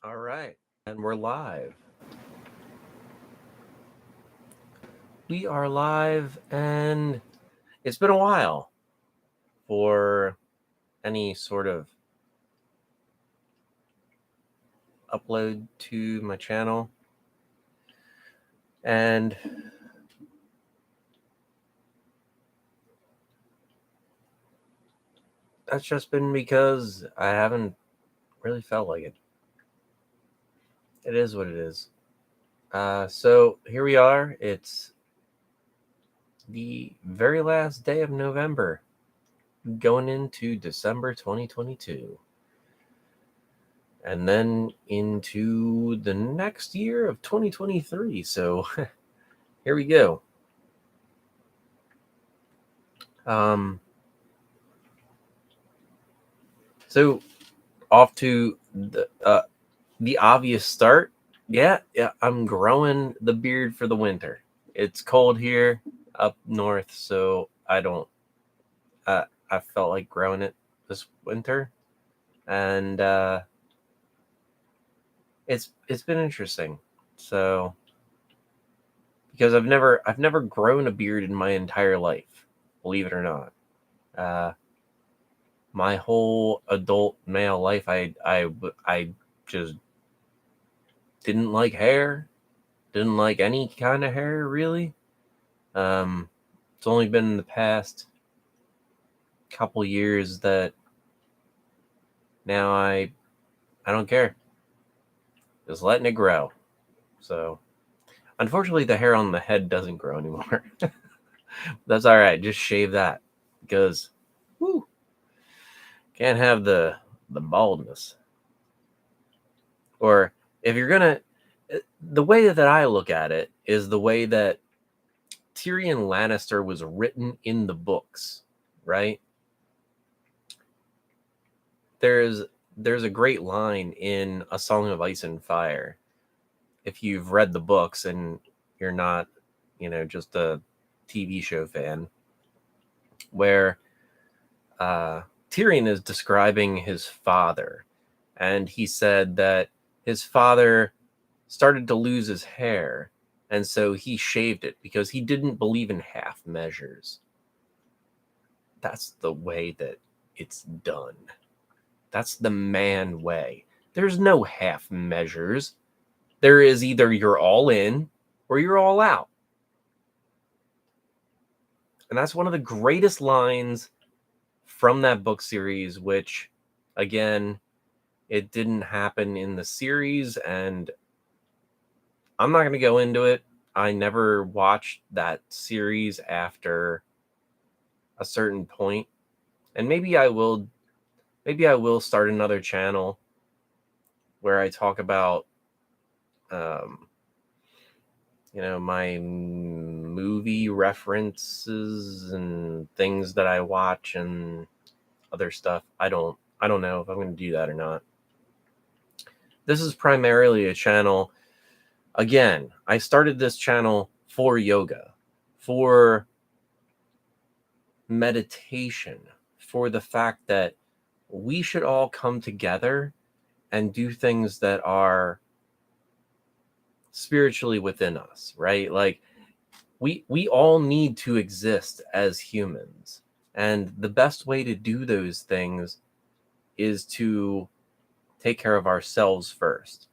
All right. And we're live. We are live, and it's been a while for any sort of upload to my channel. And that's just been because I haven't really felt like it. It is what it is. So here we are. It's the very last day of November, going into December 2022. And then into the next year of 2023. So here we go. Um, so off to the obvious start. Yeah, I'm growing the beard for the winter. It's cold here up north, so I don't. I felt like growing it this winter, and it's been interesting. So because I've never grown a beard in my entire life, believe it or not. Uh, my whole adult male life, I just didn't like hair, didn't like any kind of hair really. It's only been in the past couple years that now I don't care, just letting it grow. So unfortunately, the hair on the head doesn't grow anymore. That's all right. Just shave that because, whoo, can't have the baldness. Or if you're gonna, the way that I look at it is the way that Tyrion Lannister was written in the books, right? There's there's a great line in A Song of Ice and Fire. If you've read the books and you're not, just a TV show fan, where Tyrion is describing his father, and he said that his father started to lose his hair, and so he shaved it because he didn't believe in half measures. That's the way that it's done. That's the man way. There's no half measures. There is either you're all in or you're all out. And that's one of the greatest lines from that book series, which, again, it didn't happen in the series, and I'm not going to go into it. I never watched that series after a certain point, and maybe I will start another channel where I talk about my movie references and things that I watch and other stuff. I don't know if I'm going to do that or not. This is primarily a channel. Again, I started this channel for yoga, for meditation, for the fact that we should all come together and do things that are spiritually within us, right? Like we all need to exist as humans. And the best way to do those things is to take care of ourselves first.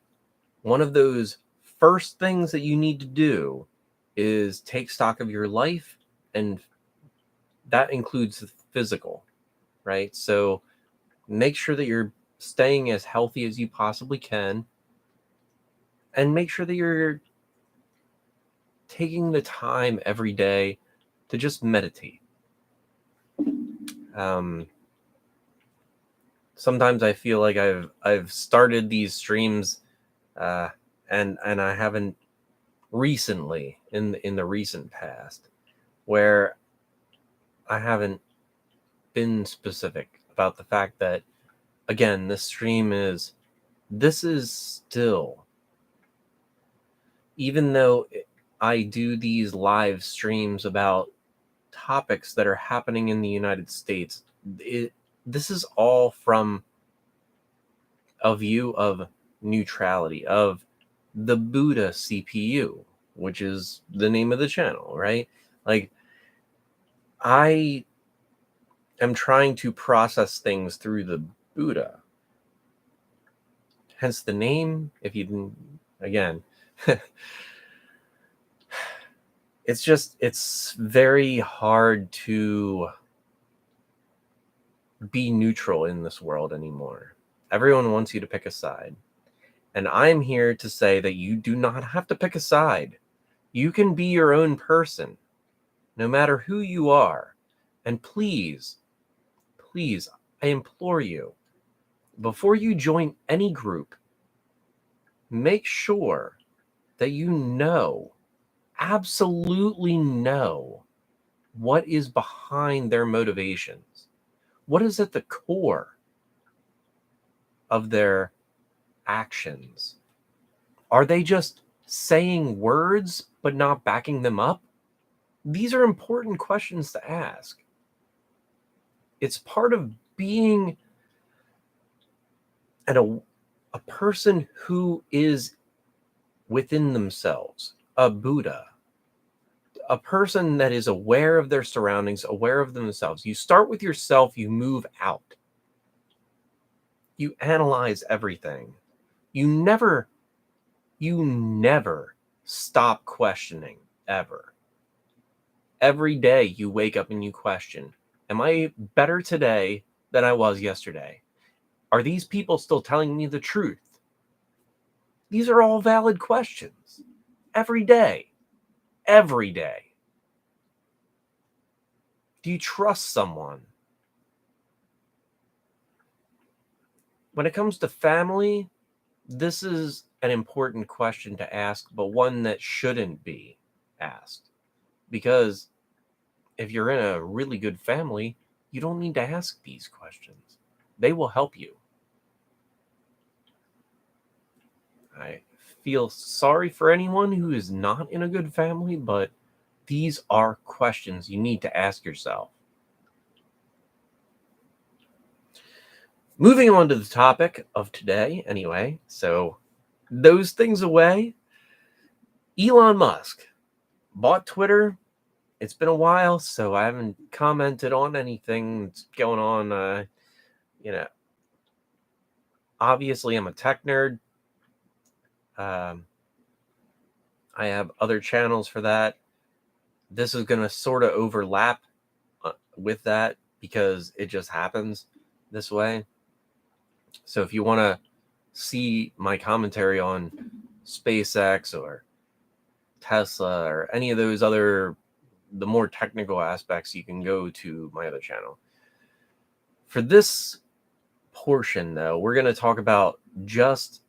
One of those first things that you need to do is take stock of your life, and that includes the physical, right? So make sure that you're staying as healthy as you possibly can, and make sure that you're taking the time every day to just meditate. Um, Sometimes I feel like I've started these streams, uh, and I haven't recently in the recent past, where I haven't been specific about the fact that, again, this is still, even though I do these live streams about topics that are happening in the United States, this is all from a view of neutrality, of the Buddha CPU, which is the name of the channel, right? Like, I am trying to process things through the Buddha. Hence the name. If you didn't, again, it's very hard to be neutral in this world anymore. Everyone wants you to pick a side. And I'm here to say that you do not have to pick a side. You can be your own person, no matter who you are. And please, please, I implore you, before you join any group, make sure that you know, absolutely know, what is behind their motivations. What is at the core of their actions? Are they just saying words but not backing them up? These are important questions to ask. It's part of being a person who is within themselves, a Buddha, a person that is aware of their surroundings, aware of themselves. You start with yourself, you move out. You analyze everything. You never stop questioning, ever. Every day you wake up and you question, am I better today than I was yesterday? Are these people still telling me the truth? These are all valid questions. Every day. Every day. Do you trust someone? When it comes to family, this is an important question to ask, but one that shouldn't be asked. Because if you're in a really good family, you don't need to ask these questions. They will help you. I feel sorry for anyone who is not in a good family, but these are questions you need to ask yourself. Moving on to the topic of today, anyway. So, those things away, Elon Musk bought Twitter. It's been a while, so I haven't commented on anything that's going on. Obviously, I'm a tech nerd. I have other channels for that. This is going to sort of overlap with that because it just happens this way. So if you want to see my commentary on SpaceX or Tesla or any of those other, the more technical aspects, you can go to my other channel. For this portion, though, we're going to talk about just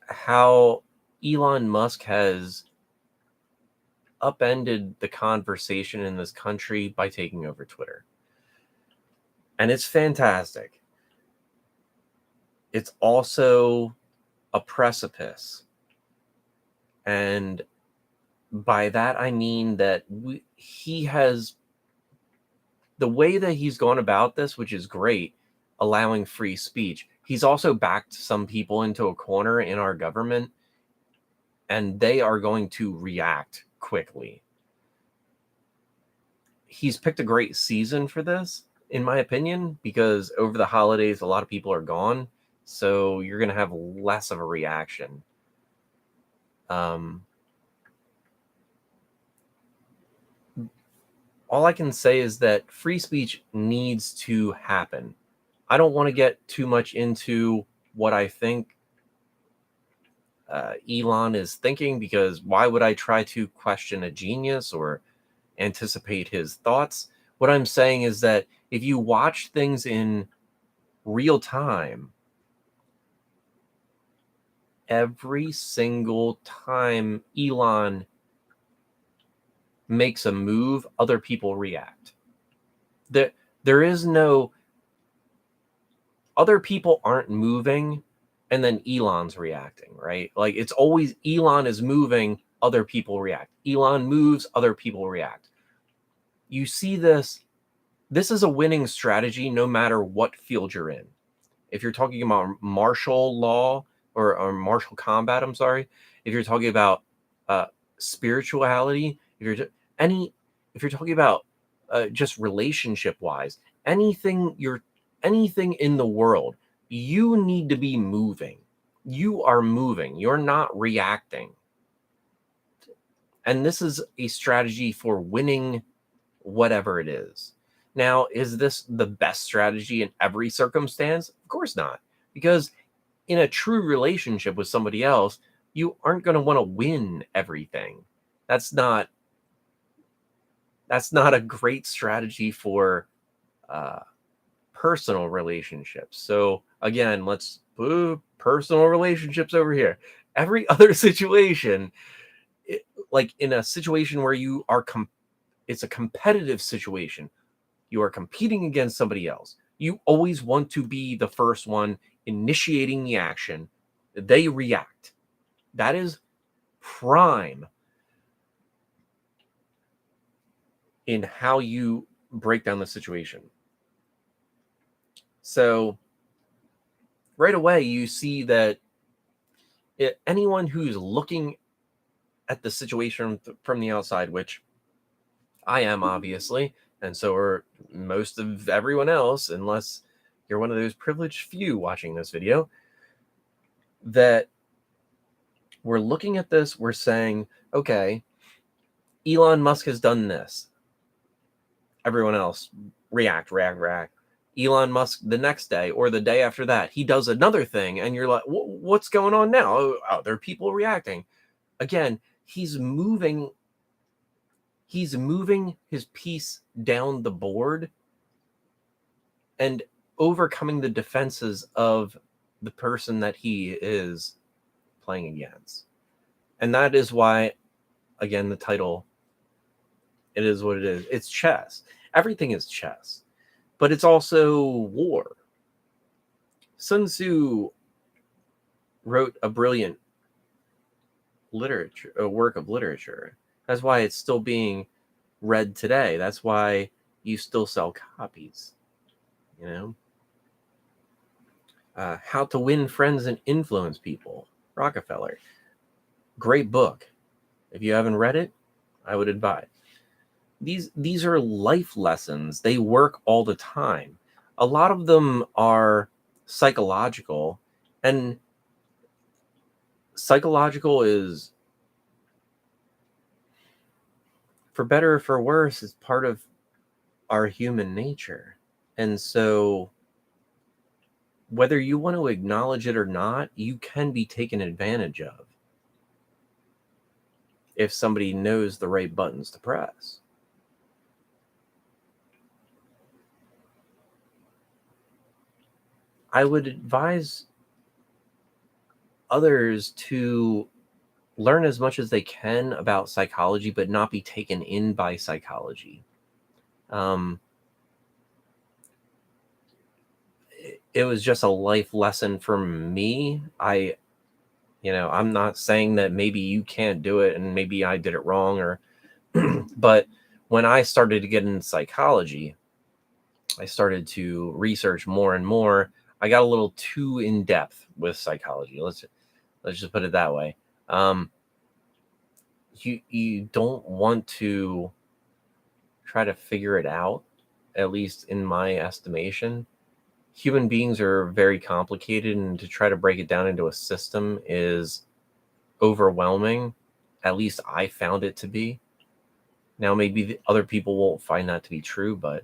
how Elon Musk has upended the conversation in this country by taking over Twitter. And it's fantastic. It's also a precipice. And by that, I mean that he has, the way that he's gone about this, which is great, allowing free speech, he's also backed some people into a corner in our government, and they are going to react quickly. He's picked a great season for this, in my opinion, because over the holidays, a lot of people are gone, so you're going to have less of a reaction. All I can say is that free speech needs to happen. I don't want to get too much into what I think Elon is thinking, because why would I try to question a genius or anticipate his thoughts? What I'm saying is that if you watch things in real time, every single time Elon makes a move, other people react. There is no, other people aren't moving and then Elon's reacting, right? Like, it's always Elon is moving, other people react. Elon moves, other people react. You see this. This is a winning strategy no matter what field you're in. if you're talking about martial law or martial combat, I'm sorry, if you're talking about spirituality, any, if you're talking about just relationship wise, anything anything in the world, you need to be moving. You are moving. You're not reacting. And this is a strategy for winning whatever it is. Now, is this the best strategy in every circumstance? Of course not. Because in a true relationship with somebody else, you aren't going to want to win everything. That's not a great strategy for uh, personal relationships. So again, let's put personal relationships over here. Every other situation, like in a situation where you are it's a competitive situation, you are competing against somebody else, you always want to be the first one initiating the action. They react. That is prime in how you break down the situation. So right away you see that anyone who's looking at the situation from the outside, which I am obviously, and so are most of everyone else, unless you're one of those privileged few watching this video, that we're looking at this, we're saying, okay, Elon Musk has done this. Everyone else react. Elon Musk the next day or the day after that, he does another thing, and you're like, what's going on now? Oh, there are people reacting. Again, he's moving his piece down the board and overcoming the defenses of the person that he is playing against. And that is why, again, the title, it is what it is. It's chess. Everything is chess, but it's also war. Sun Tzu wrote a brilliant work of literature. That's why it's still being read today. That's why you still sell copies. You know, How to Win Friends and Influence People, Rockefeller. Great book. If you haven't read it, I would advise. These are life lessons. They work all the time. A lot of them are psychological, and psychological is, for better or for worse, is part of our human nature. And so whether you want to acknowledge it or not, you can be taken advantage of if somebody knows the right buttons to press. I would advise others to learn as much as they can about psychology, but not be taken in by psychology. It was just a life lesson for me. I'm not saying that maybe you can't do it and maybe I did it wrong, or but when I started to get into psychology, I started to research more and more. I got a little too in depth with psychology. Let's just put it that way. You don't want to try to figure it out, at least in my estimation. Human beings are very complicated, and to try to break it down into a system is overwhelming. At least I found it to be. Now, maybe the other people won't find that to be true, but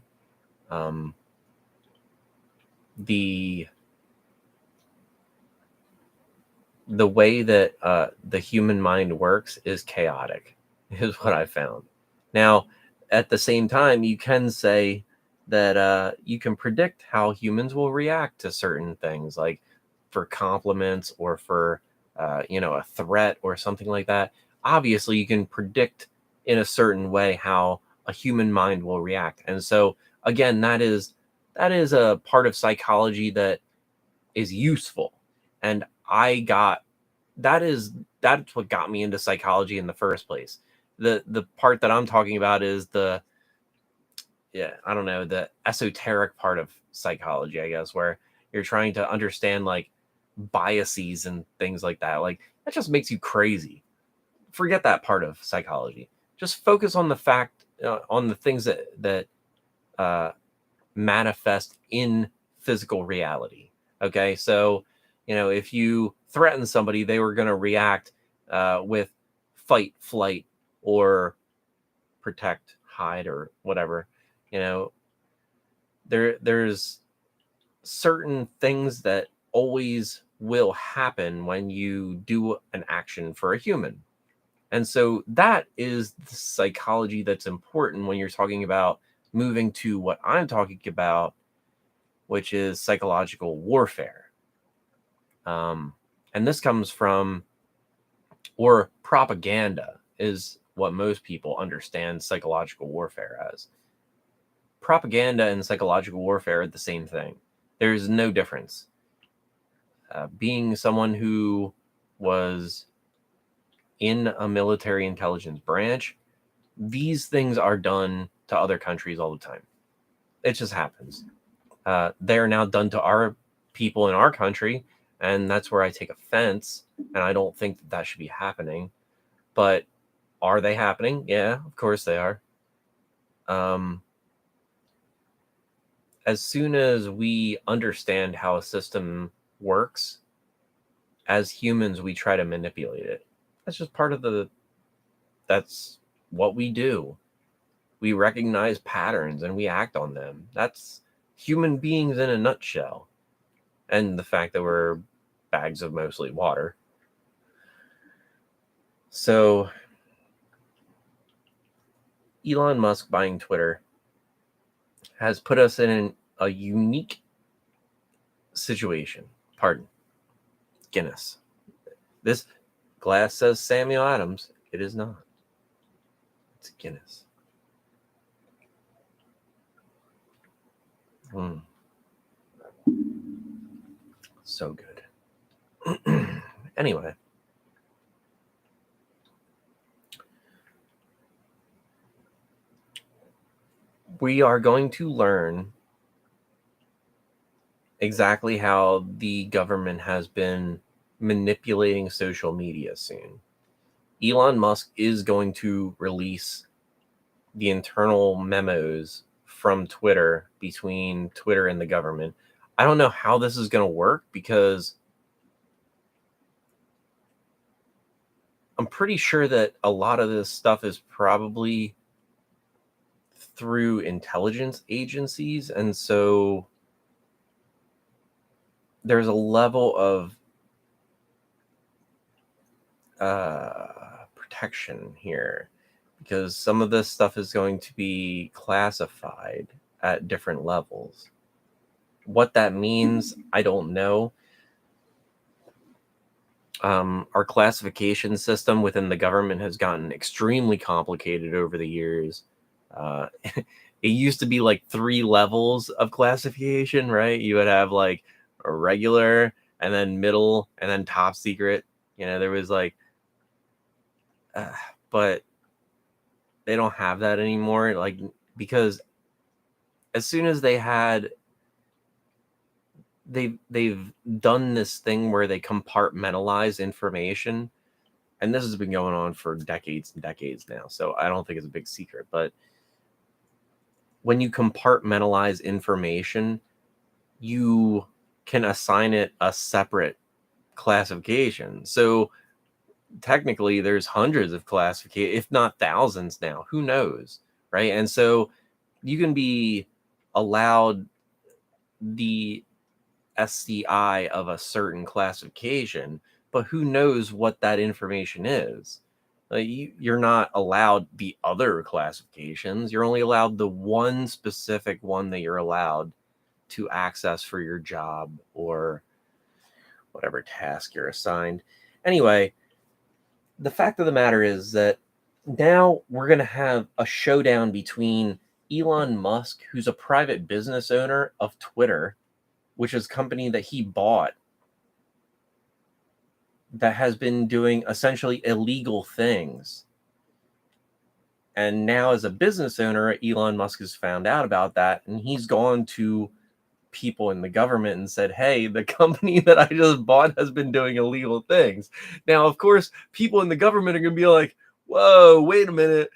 the way that the human mind works is chaotic, is what I found. Now, at the same time, you can say that you can predict how humans will react to certain things, like for compliments or for a threat or something like that. Obviously, you can predict in a certain way how a human mind will react, and so again, that is a part of psychology that is useful, and that's what got me into psychology in the first place. The part that I'm talking about is I don't know, the esoteric part of psychology, I guess, where you're trying to understand like biases and things like that. Like that just makes you crazy. Forget that part of psychology. Just focus on the fact, on the things that manifest in physical reality. Okay, so if you threaten somebody, they were going to react with fight, flight, or protect, hide, or whatever. There's certain things that always will happen when you do an action for a human. And so that is the psychology that's important when you're talking about moving to what I'm talking about, which is psychological warfare. And this comes from, or propaganda is what most people understand psychological warfare as. Propaganda and psychological warfare are the same thing. There's no difference. Being someone who was in a military intelligence branch, these things are done to other countries all the time. It just happens. They are now done to our people in our country, and that's where I take offense, and I don't think that should be happening. But are they happening? Yeah, of course they are. As soon as we understand how a system works, as humans, we try to manipulate it. That's just part of that's what we do. We recognize patterns and we act on them. That's human beings in a nutshell. And the fact that we're bags of mostly water. So Elon Musk buying Twitter has put us in a unique situation. Pardon. Guinness. This glass says Samuel Adams. It is not. It's Guinness. So good. Anyway. We are going to learn exactly how the government has been manipulating social media soon. Elon Musk is going to release the internal memos from Twitter between Twitter and the government. I don't know how this is going to work because I'm pretty sure that a lot of this stuff is probably through intelligence agencies. And so there's a level of protection here because some of this stuff is going to be classified at different levels. What that means, I don't know. Our classification system within the government has gotten extremely complicated over the years. It used to be like 3 levels of classification, right? You would have like a regular and then middle and then top secret. There was like, but they don't have that anymore. Like, because as soon as they've done this thing where they compartmentalize information, and this has been going on for decades and decades now, so I don't think it's a big secret. But when you compartmentalize information, you can assign it a separate classification. So technically there's hundreds of classifications, if not thousands now, who knows, right? And so you can be allowed the SCI of a certain classification, but who knows what that information is. You're not allowed the other classifications. You're only allowed the one specific one that you're allowed to access for your job or whatever task you're assigned. Anyway, the fact of the matter is that now we're going to have a showdown between Elon Musk, who's a private business owner of Twitter, which is a company that he bought that has been doing essentially illegal things. And now as a business owner, Elon Musk has found out about that, and he's gone to people in the government and said, hey, the company that I just bought has been doing illegal things. Now, of course, people in the government are going to be like, whoa, wait a minute.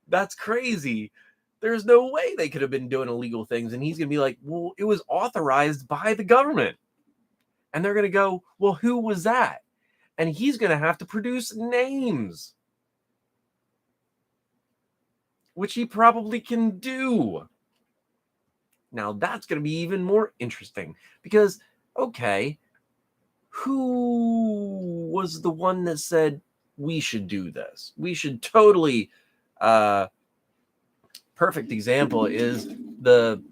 That's crazy. There's no way they could have been doing illegal things. And he's going to be like, well, it was authorized by the government. And they're going to go, well, who was that? And he's going to have to produce names, which he probably can do. Now, that's going to be even more interesting because, okay, who was the one that said we should do this? We should totally... perfect example is the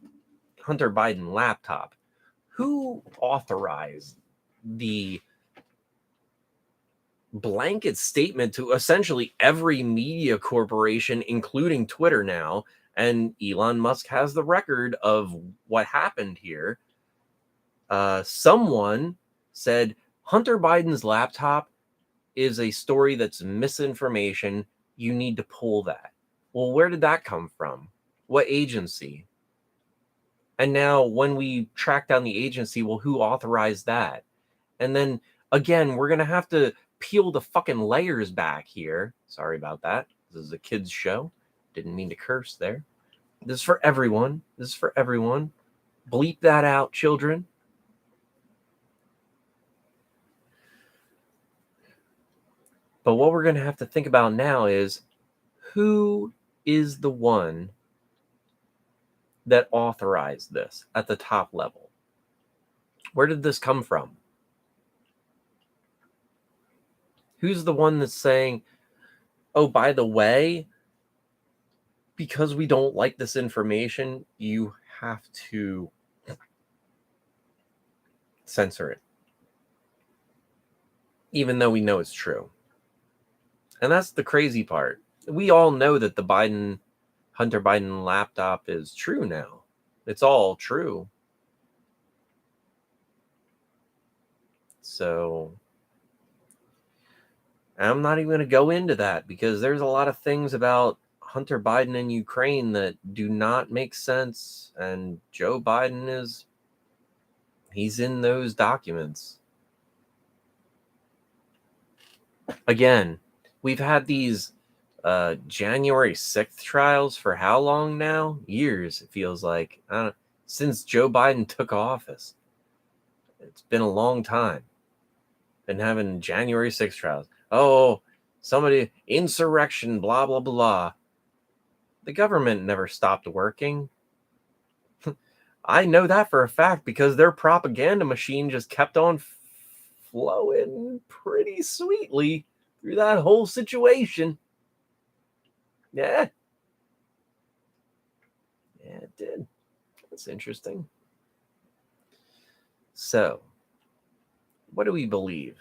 Hunter Biden laptop. Who authorized the blanket statement to essentially every media corporation, including Twitter now? And Elon Musk has the record of what happened here. Someone said Hunter Biden's laptop is a story that's misinformation. You need to pull that. Well, where did that come from? What agency? And now when we track down the agency, well, who authorized that? And then again, we're going to have to peel the fucking layers back here. Sorry about that. This is a kid's show. Didn't mean to curse there. This is for everyone. This is for everyone. Bleep that out, children. But what we're going to have to think about now is who is the one that authorized this at the top level? Where did this come from? Who's the one that's saying, oh, by the way, because we don't like this information, you have to censor it, even though we know it's true? And that's the crazy part. We all know that the Hunter Biden laptop is true now. It's all true. So I'm not even going to go into that because there's a lot of things about Hunter Biden and Ukraine that do not make sense. And Joe Biden he's in those documents. Again, we've had these January 6th trials for how long now? Years, it feels like. Since Joe Biden took office. It's been a long time. Been having January 6th trials. Oh, somebody, insurrection, blah, blah, blah. The government never stopped working. I know that for a fact because their propaganda machine just kept on flowing pretty sweetly through that whole situation. Yeah. Yeah, it did. That's interesting. So, what do we believe?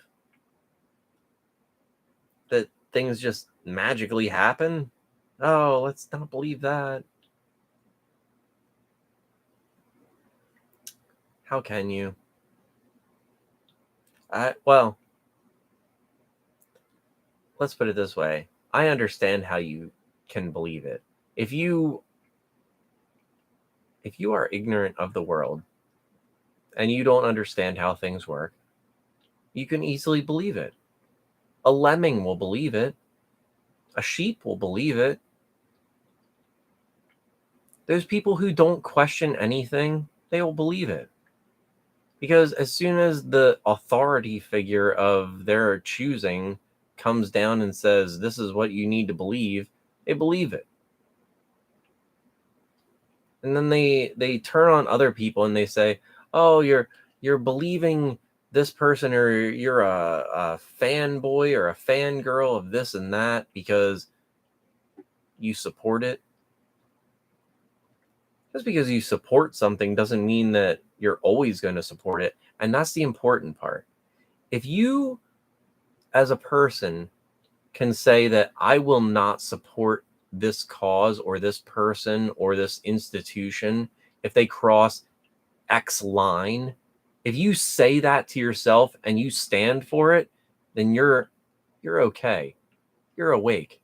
That things just magically happen? Oh, let's not believe that. How can you? Well, let's put it this way. I understand how you can believe it. If you are ignorant of the world and you don't understand how things work, you can easily believe it. A lemming will believe it. A sheep will believe it. Those people who don't question anything, they will believe it. Because as soon as the authority figure of their choosing comes down and says, this is what you need to believe, they believe it. And then they turn on other people and they say, oh, you're believing this person, or you're a fanboy or a fangirl of this and that because you support it. Just because you support something doesn't mean that you're always going to support it. And that's the important part. If you, as a person, can say that I will not support this cause or this person or this institution if they cross X line, if you say that to yourself and you stand for it, then you're okay. You're awake.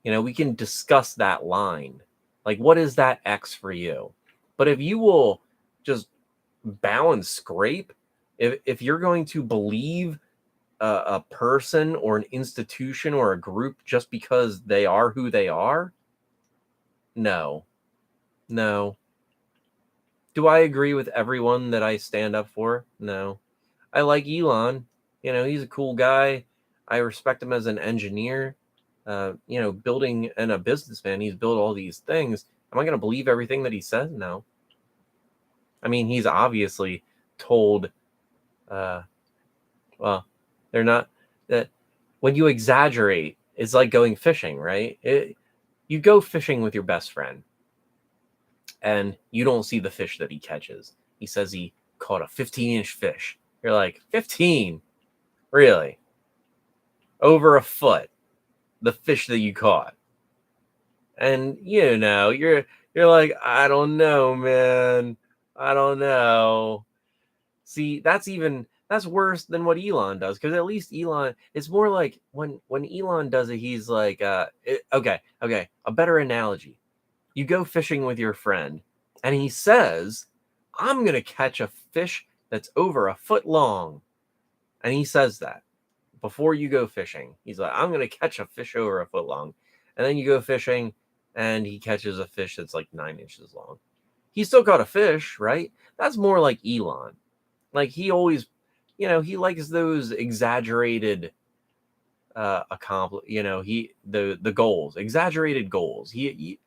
We can discuss that line. Like, what is that X for you? But if you will just bow and scrape, if you're going to believe a person or an institution or a group just because they are who they are, no. Do I agree with everyone that I stand up for? No. I like Elon. He's a cool guy. I respect him as an engineer. Building and a businessman. He's built all these things. Am I going to believe everything that he says? No. I mean, he's obviously told, well, they're not, that when you exaggerate, it's like going fishing, right? You go fishing with your best friend and you don't see the fish that he catches. He says he caught a 15-inch fish. You're like, 15? Really? Over a foot, the fish that you caught. And you're like, I don't know, man. I don't know. See, that's worse than what Elon does, because at least Elon, it's more like when Elon does it, he's like, okay, a better analogy. You go fishing with your friend, and he says, I'm gonna catch a fish that's over a foot long, and he says that before you go fishing. He's like, I'm gonna catch a fish over a foot long, and then you go fishing, and he catches a fish that's like 9 inches long. He still caught a fish, right? That's more like Elon. Like, he always, he likes those exaggerated the goals, exaggerated goals. You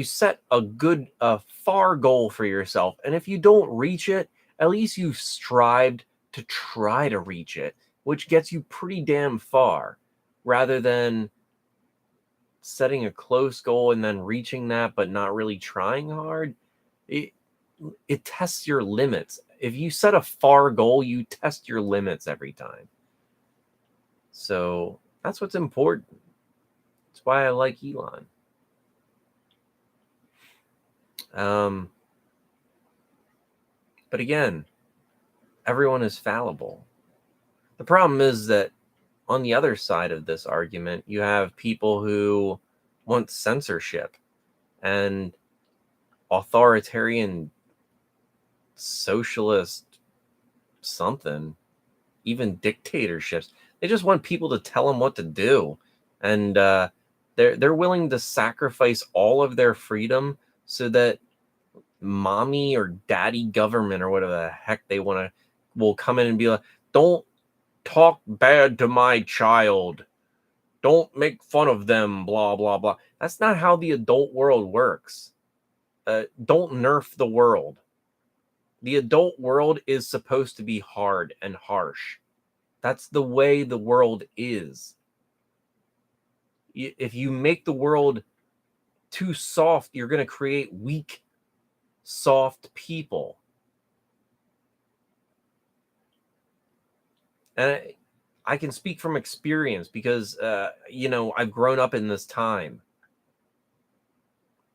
set a far goal for yourself, and if you don't reach it, at least you strived to try to reach it, which gets you pretty damn far, rather than setting a close goal and then reaching that but not really trying hard. It tests your limits. If you set a far goal, you test your limits every time. So that's what's important. That's why I like Elon. But again, everyone is fallible. The problem is that on the other side of this argument, you have people who want censorship and authoritarian socialist something, even dictatorships. They just want people to tell them what to do, and they're willing to sacrifice all of their freedom so that mommy or daddy government or whatever the heck they want to will come in and be like, don't talk bad to my child, don't make fun of them, blah blah blah. That's not how the adult world works. Don't nerf the world. The adult world is supposed to be hard and harsh. That's the way the world is. If you make the world too soft, you're going to create weak, soft people. And I can speak from experience because, I've grown up in this time.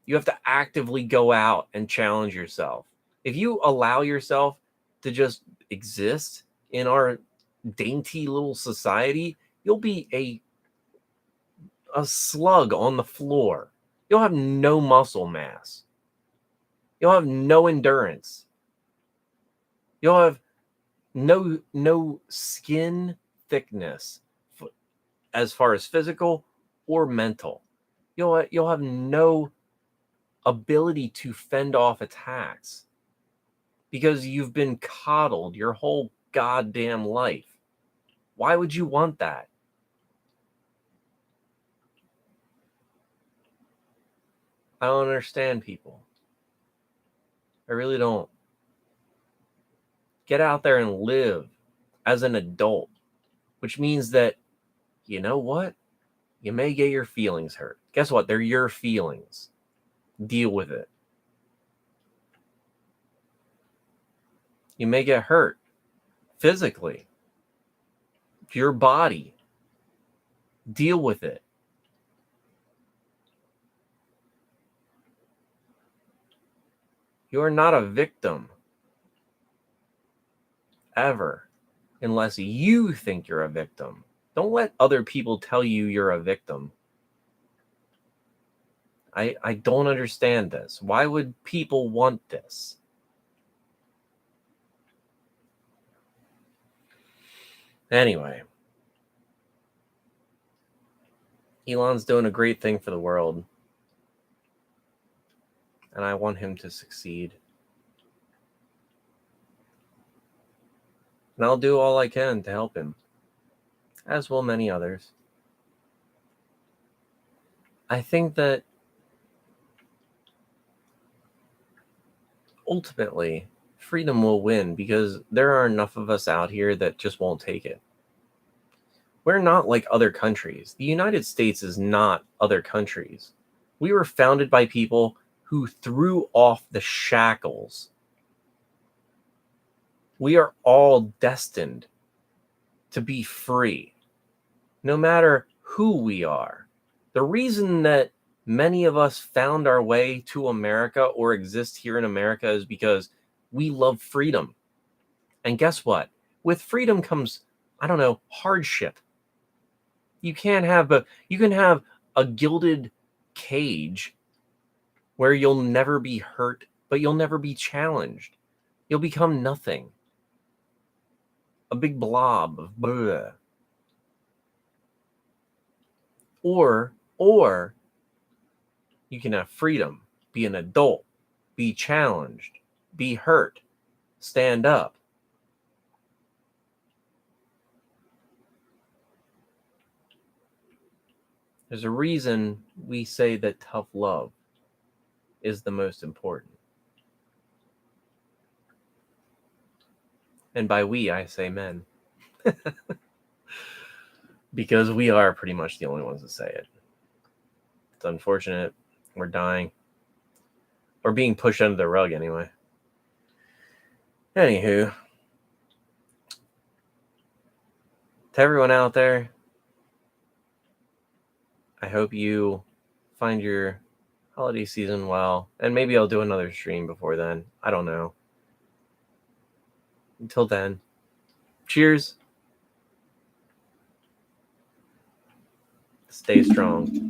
You have to actively go out and challenge yourself. If you allow yourself to just exist in our dainty little society, you'll be a slug on the floor. You'll have no muscle mass. You'll have no endurance. You'll have no skin thickness as far as physical or mental. You'll have no ability to fend off attacks because you've been coddled your whole goddamn life. Why would you want that? I don't understand people. I really don't. Get out there and live as an adult, which means that, you know what? You may get your feelings hurt. Guess what? They're your feelings. Deal with it. You may get hurt physically. Your body. Deal with it. You are not a victim. Ever. Unless you think you're a victim. Don't let other people tell you you're a victim. I don't understand this. Why would people want this? Anyway, Elon's doing a great thing for the world, and I want him to succeed. And I'll do all I can to help him, as will many others. I think that ultimately, freedom will win because there are enough of us out here that just won't take it. We're not like other countries. The United States is not other countries. We were founded by people who threw off the shackles. We are all destined to be free, no matter who we are. The reason that many of us found our way to America or exist here in America is because we love freedom. And guess what? With freedom comes, I don't know, hardship. You can have a gilded cage where you'll never be hurt, but you'll never be challenged. You'll become nothing. A big blob of bleh. Or you can have freedom, be an adult, be challenged, be hurt, stand up. There's a reason we say that tough love is the most important. And by we, I say men. Because we are pretty much the only ones that say it. It's unfortunate. We're dying. Or being pushed under the rug anyway. Anywho, to everyone out there, I hope you find your holiday season well. And maybe I'll do another stream before then. I don't know. Until then, cheers. Stay strong.